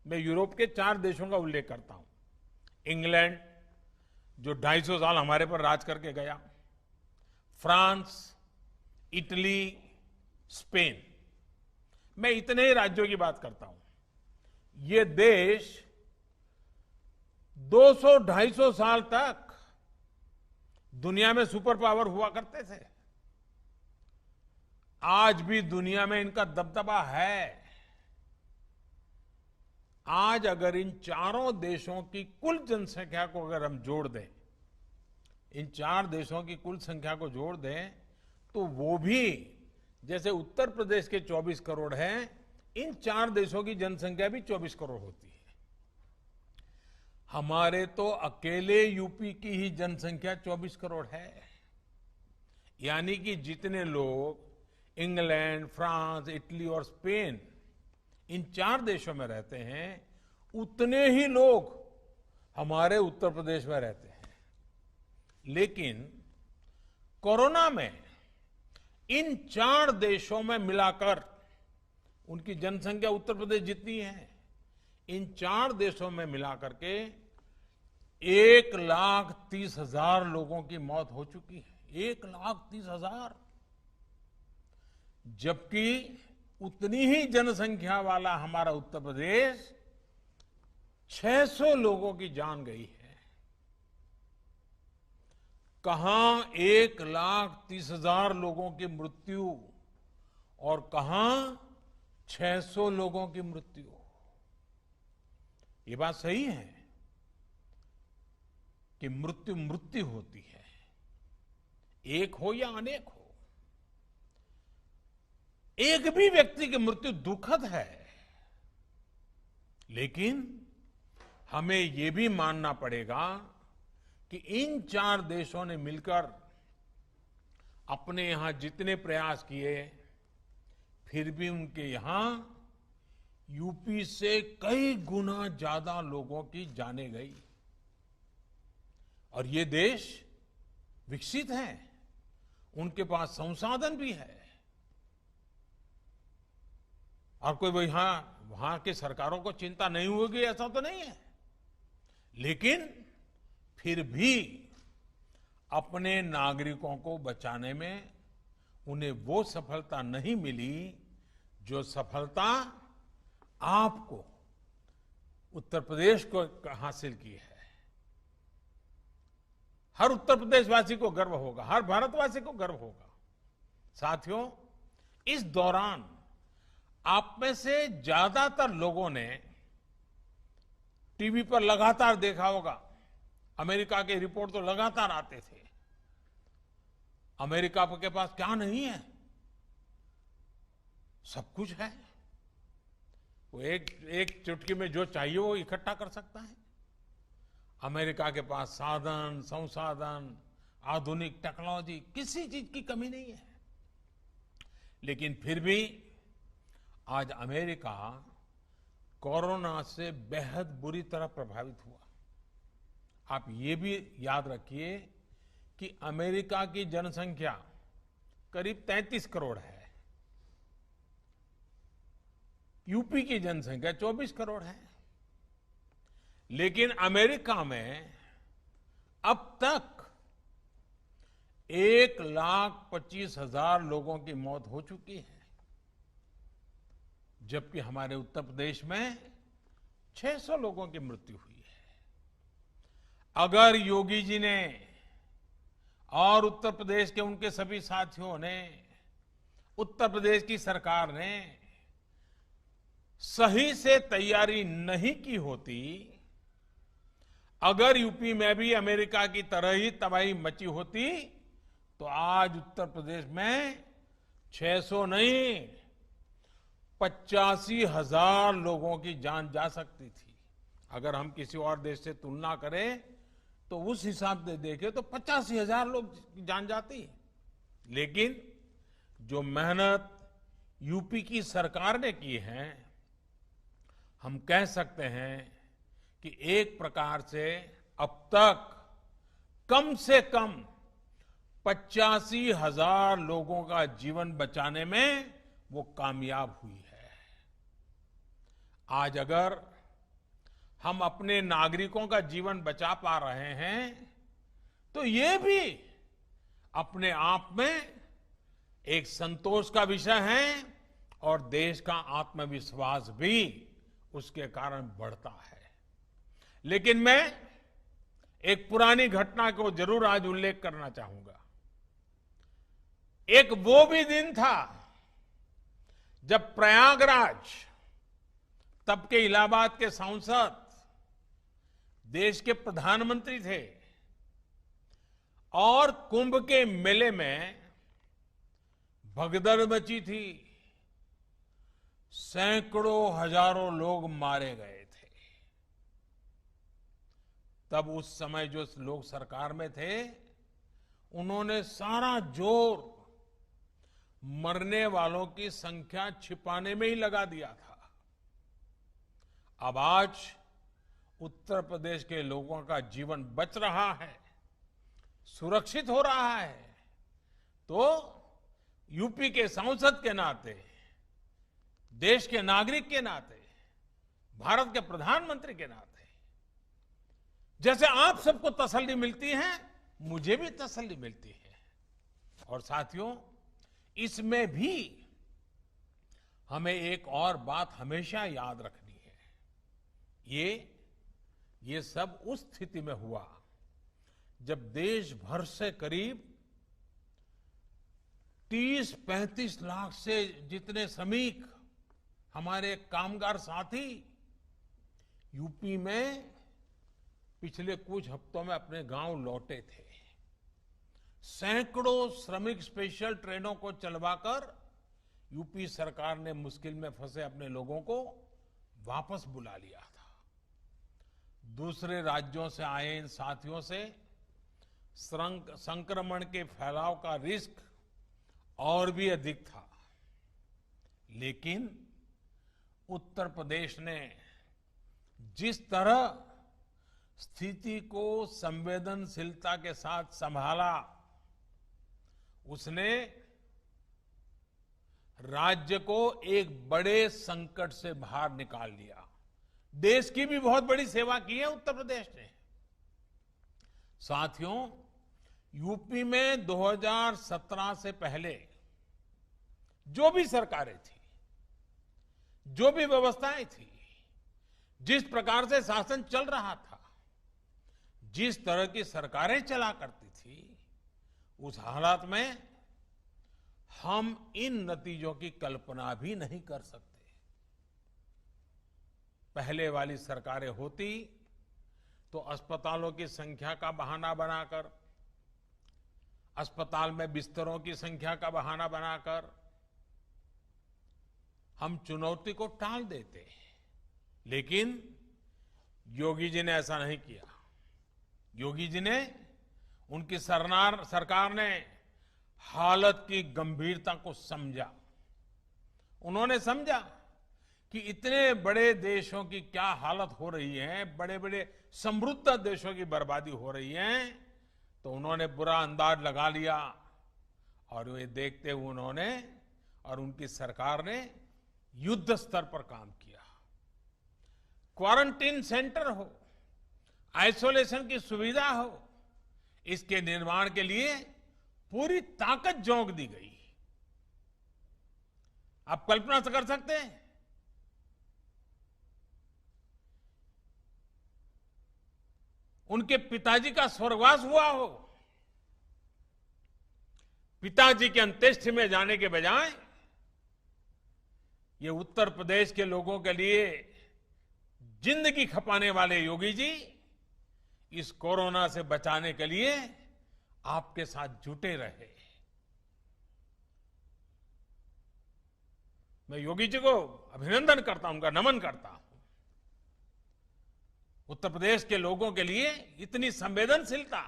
मैं यूरोप के 4 देशों का उल्लेख करता हूं। इंग्लैंड, जो 250 साल हमारे पर राज करके गया, फ्रांस, इटली, स्पेन। मैं इतने ही राज्यों की बात करता हूं। ये देश 200-250 साल तक दुनिया में सुपर पावर हुआ करते थे। आज भी दुनिया में इनका दबदबा है। आज अगर इन चारों देशों की कुल जनसंख्या को अगर हम जोड़ दें, इन 4 देशों की कुल संख्या को जोड़ दें, तो वो भी जैसे उत्तर प्रदेश के 24 करोड़ हैं, इन 4 देशों की जनसंख्या भी 24 करोड़ होती है। हमारे तो अकेले यूपी की ही जनसंख्या 24 करोड़ है। यानी कि जितने लोग इंग्लैंड, फ्रांस, इटली और स्पेन, इन 4 देशों में रहते हैं, उतने ही लोग हमारे उत्तर प्रदेश में रहते हैं। लेकिन कोरोना में इन 4 देशों में मिलाकर उनकी जनसंख्या उत्तर प्रदेश जितनी है, इन 4 देशों में मिलाकर के 1,30,000 लोगों की मौत हो चुकी है। 1,30,000। जबकि उतनी ही जनसंख्या वाला हमारा उत्तर प्रदेश 600 लोगों की जान गई है। कहां 1,30,000 लोगों की मृत्यु और कहां 600 लोगों की मृत्यु। ये बात सही है कि मृत्यु मृत्यु होती है, एक हो या अनेक हो। एक भी व्यक्ति की मृत्यु दुखद है, लेकिन हमें यह भी मानना पड़ेगा कि इन 4 देशों ने मिलकर अपने यहां जितने प्रयास किए, फिर भी उनके यहां यूपी से कई गुना ज्यादा लोगों की जानें गई। और ये देश विकसित है, उनके पास संसाधन भी है, और कोई वहां की सरकारों को चिंता नहीं होगी ऐसा तो नहीं है। लेकिन फिर भी अपने नागरिकों को बचाने में उन्हें वो सफलता नहीं मिली जो सफलता आपको उत्तर प्रदेश को हासिल की है। हर उत्तर प्रदेशवासी को गर्व होगा, हर भारतवासी को गर्व होगा। साथियों, इस दौरान आप में से ज्यादातर लोगों ने टीवी पर लगातार देखा होगा, अमेरिका के रिपोर्ट तो लगातार आते थे। अमेरिका के पास क्या नहीं है? सब कुछ है। वो एक चुटकी में जो चाहिए वो इकट्ठा कर सकता है। अमेरिका के पास साधन, संसाधन, आधुनिक टेक्नोलॉजी, किसी चीज की कमी नहीं है। लेकिन फिर भी आज अमेरिका कोरोना से बेहद बुरी तरह प्रभावित हुआ। आप ये भी याद रखिए कि अमेरिका की जनसंख्या करीब 33 करोड़ है, यूपी की जनसंख्या 24 करोड़ है। लेकिन अमेरिका में अब तक 1,25,000 लोगों की मौत हो चुकी है, जबकि हमारे उत्तर प्रदेश में 600 लोगों की मृत्यु हुई है। अगर योगी जी ने और उत्तर प्रदेश के उनके सभी साथियों ने, उत्तर प्रदेश की सरकार ने सही से तैयारी नहीं की होती, अगर यूपी में भी अमेरिका की तरह ही तबाही मची होती, तो आज उत्तर प्रदेश में 600 नहीं 85,000 लोगों की जान जा सकती थी। अगर हम किसी और देश से तुलना करें तो उस हिसाब से देखें तो 85,000 लोग की जान जाती है। लेकिन जो मेहनत यूपी की सरकार ने की है, हम कह सकते हैं कि एक प्रकार से अब तक कम से कम 85,000 लोगों का जीवन बचाने में वो कामयाब हुई है। आज अगर हम अपने नागरिकों का जीवन बचा पा रहे हैं, तो ये भी अपने आप में एक संतोष का विषय है और देश का आत्मविश्वास भी उसके कारण बढ़ता है। लेकिन मैं एक पुरानी घटना को जरूर आज उल्लेख करना चाहूंगा। एक वो भी दिन था जब प्रयागराज, तब के इलाहाबाद के सांसद, देश के प्रधानमंत्री थे और कुंभ के मेले में भगदड़ मची थी। सैकड़ों हजारों लोग मारे गए थे। तब उस समय जो लोग सरकार में थे, उन्होंने सारा जोर मरने वालों की संख्या छिपाने में ही लगा दिया था। अब आज उत्तर प्रदेश के लोगों का जीवन बच रहा है, सुरक्षित हो रहा है, तो यूपी के सांसद के नाते, देश के नागरिक के नाते, भारत के प्रधानमंत्री के नाते, जैसे आप सबको तसल्ली मिलती है, मुझे भी तसल्ली मिलती है। और साथियों, इसमें भी हमें एक और बात हमेशा याद रखनी है। ये सब उस स्थिति में हुआ जब देश भर से करीब 30-35 लाख से जितने श्रमिक, हमारे कामगार साथी यूपी में पिछले कुछ हफ्तों में अपने गांव लौटे थे। सैकड़ों श्रमिक स्पेशल ट्रेनों को चलवाकर यूपी सरकार ने मुश्किल में फंसे अपने लोगों को वापस बुला लिया था। दूसरे राज्यों से आए इन साथियों से संक्रमण के फैलाव का रिस्क और भी अधिक था, लेकिन उत्तर प्रदेश ने जिस तरह स्थिति को संवेदनशीलता के साथ संभाला, उसने राज्य को एक बड़े संकट से बाहर निकाल लिया। देश की भी बहुत बड़ी सेवा की है उत्तर प्रदेश ने। साथियों, यूपी में 2017 से पहले जो भी सरकारें थी, जो भी व्यवस्थाएं थी, जिस प्रकार से शासन चल रहा था, जिस तरह की सरकारें चला करती थी, उस हालात में हम इन नतीजों की कल्पना भी नहीं कर सकते। पहले वाली सरकारें होती तो अस्पतालों की संख्या का बहाना बनाकर, अस्पताल में बिस्तरों की संख्या का बहाना बनाकर हम चुनौती को टाल देते। लेकिन योगी जी ने ऐसा नहीं किया। योगी जी ने, उनकी सरकार ने हालत की गंभीरता को समझा। उन्होंने समझा कि इतने बड़े देशों की क्या हालत हो रही है, बड़े बड़े समृद्ध देशों की बर्बादी हो रही है, तो उन्होंने बुरा अंदाज लगा लिया। और वे देखते हुए उन्होंने और उनकी सरकार ने युद्ध स्तर पर काम किया। क्वारंटीन सेंटर हो, आइसोलेशन की सुविधा हो, इसके निर्माण के लिए पूरी ताकत झोंक दी गई। आप कल्पना से कर सकते हैं, उनके पिताजी का स्वर्गवास हुआ हो, पिताजी के अंत्येष्टि में जाने के बजाय ये उत्तर प्रदेश के लोगों के लिए जिंदगी खपाने वाले योगी जी इस कोरोना से बचाने के लिए आपके साथ जुटे रहे। मैं योगी जी को अभिनंदन करता हूं, उनका नमन करता हूं। उत्तर प्रदेश के लोगों के लिए इतनी संवेदनशीलता,